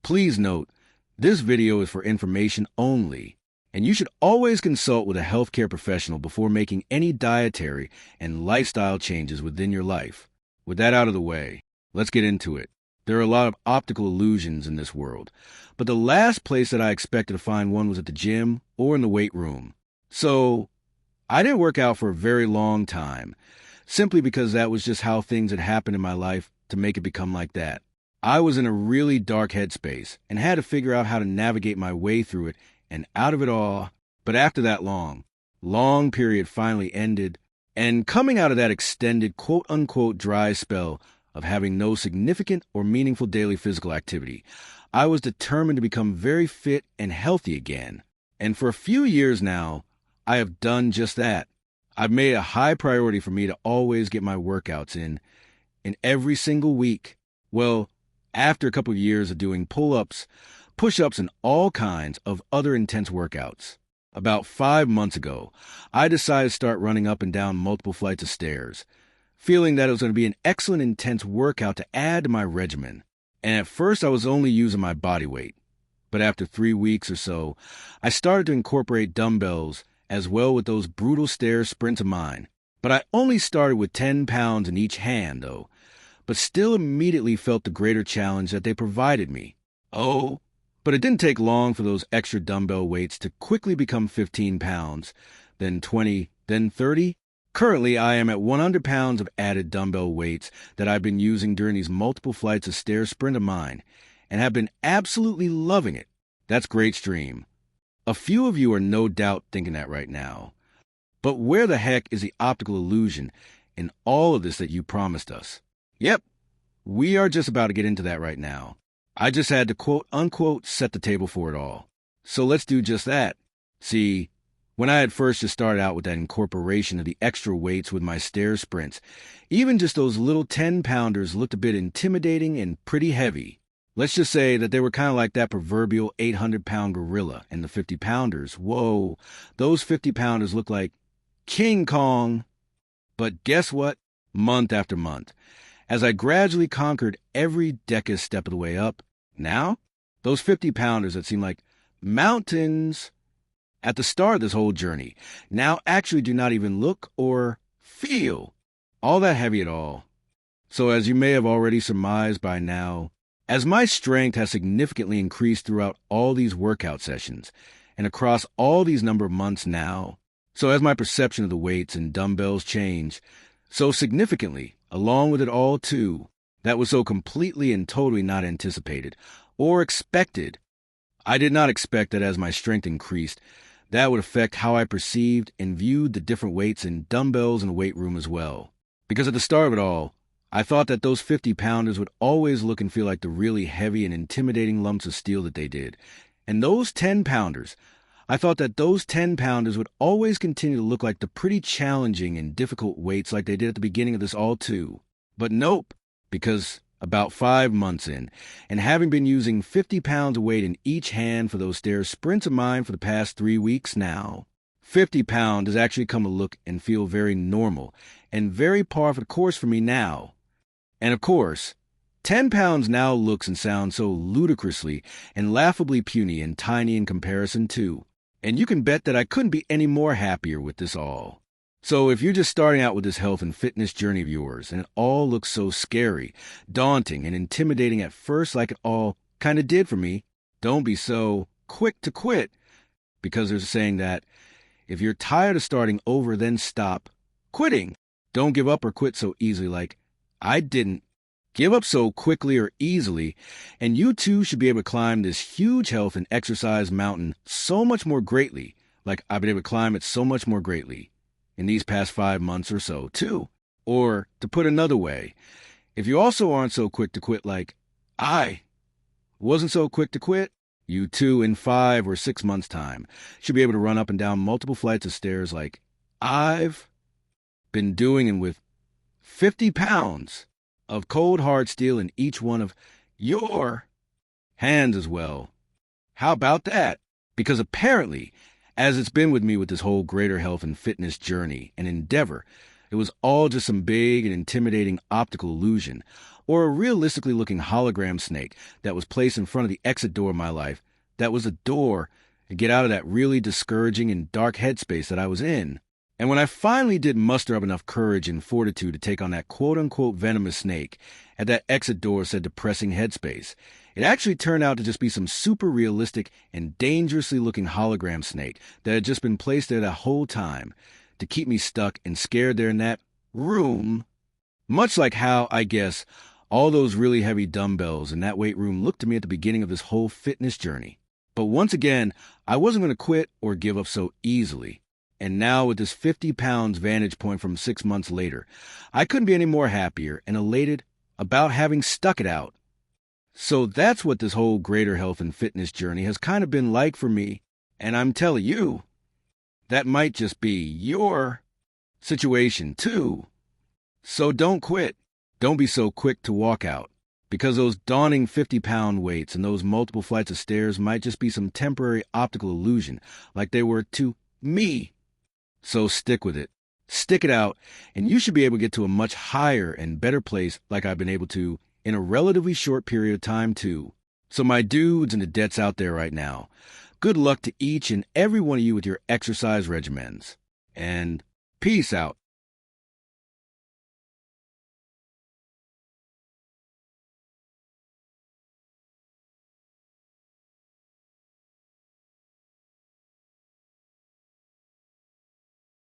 Please note, this video is for information only, and you should always consult with a healthcare professional before making any dietary and lifestyle changes within your life. With that out of the way, let's get into it. There are a lot of optical illusions in this world, but the last place that I expected to find one was at the gym or in the weight room. So, I didn't work out for a very long time, simply because that was just how things had happened in my life to make it become like that. I was in a really dark headspace and had to figure out how to navigate my way through it and out of it all. But after that long period finally ended, and coming out of that extended quote-unquote dry spell of having no significant or meaningful daily physical activity, I was determined to become very fit and healthy again. And for a few years now, I have done just that. I've made it a high priority for me to always get my workouts in every single week. Well, after a couple of years of doing pull-ups, push-ups, and all kinds of other intense workouts, about 5 months ago, I decided to start running up and down multiple flights of stairs, feeling that it was going to be an excellent intense workout to add to my regimen. And at first I was only using my body weight. But after 3 weeks or so, I started to incorporate dumbbells as well with those brutal stair sprints of mine. But I only started with 10 pounds in each hand, though, but still immediately felt the greater challenge that they provided me. Oh, but it didn't take long for those extra dumbbell weights to quickly become 15 pounds, then 20, then 30. Currently, I am at 100 pounds of added dumbbell weights that I've been using during these multiple flights of stair sprint of mine, and have been absolutely loving it. That's great stream. A few of you are no doubt thinking that right now. But where the heck is the optical illusion in all of this that you promised us? Yep, we are just about to get into that right now. I just had to quote-unquote set the table for it all. So let's do just that. See, when I had first just started out with that incorporation of the extra weights with my stair sprints, even just those little 10-pounders looked a bit intimidating and pretty heavy. Let's just say that they were kind of like that proverbial 800-pound gorilla, and the 50-pounders, whoa, those 50-pounders look like King Kong. But guess what? Month after month, as I gradually conquered every deca step of the way up, now, those 50-pounders that seem like mountains at the start of this whole journey now actually do not even look or feel all that heavy at all. So as you may have already surmised by now, as my strength has significantly increased throughout all these workout sessions and across all these number of months now, so as my perception of the weights and dumbbells change so significantly, along with it all too, that was so completely and totally not anticipated or expected. I did not expect that as my strength increased, that would affect how I perceived and viewed the different weights and dumbbells in the weight room as well. Because at the start of it all, I thought that those 50-pounders would always look and feel like the really heavy and intimidating lumps of steel that they did. And those 10-pounders, I thought that those 10-pounders would always continue to look like the pretty challenging and difficult weights like they did at the beginning of this all too. But nope, because about 5 months in, and having been using 50 pounds of weight in each hand for those stair sprints of mine for the past 3 weeks now, 50 pounds has actually come to look and feel very normal and very par for the course for me now. And of course, 10 pounds now looks and sounds so ludicrously and laughably puny and tiny in comparison too. And you can bet that I couldn't be any more happier with this all. So if you're just starting out with this health and fitness journey of yours, and it all looks so scary, daunting, and intimidating at first like it all kind of did for me, don't be so quick to quit. Because there's a saying that if you're tired of starting over, then stop quitting. Don't give up or quit so easily like I didn't. Give up so quickly or easily, and you too should be able to climb this huge health and exercise mountain so much more greatly, like I've been able to climb it so much more greatly in these past 5 months or so, too. Or, to put another way, if you also aren't so quick to quit like I wasn't so quick to quit, you too in 5 or 6 months' time should be able to run up and down multiple flights of stairs like I've been doing, and with 50 pounds of cold hard steel in each one of your hands as well. How about that? Because apparently, as it's been with me with this whole greater health and fitness journey and endeavor, it was all just some big and intimidating optical illusion, or a realistically looking hologram snake that was placed in front of the exit door of my life that was a door to get out of that really discouraging and dark headspace that I was in. And when I finally did muster up enough courage and fortitude to take on that quote-unquote venomous snake at that exit door said depressing headspace, it actually turned out to just be some super realistic and dangerously looking hologram snake that had just been placed there that whole time to keep me stuck and scared there in that room. Much like how, I guess, all those really heavy dumbbells in that weight room looked to me at the beginning of this whole fitness journey. But once again, I wasn't going to quit or give up so easily. And now with this 50 pounds vantage point from 6 months later, I couldn't be any more happier and elated about having stuck it out. So that's what this whole greater health and fitness journey has kind of been like for me. And I'm telling you, that might just be your situation too. So don't quit. Don't be so quick to walk out, because those daunting 50-pound weights and those multiple flights of stairs might just be some temporary optical illusion like they were to me. So stick with it. Stick it out, and you should be able to get to a much higher and better place like I've been able to in a relatively short period of time too. So my dudes and dudettes out there right now, good luck to each and every one of you with your exercise regimens. And peace out.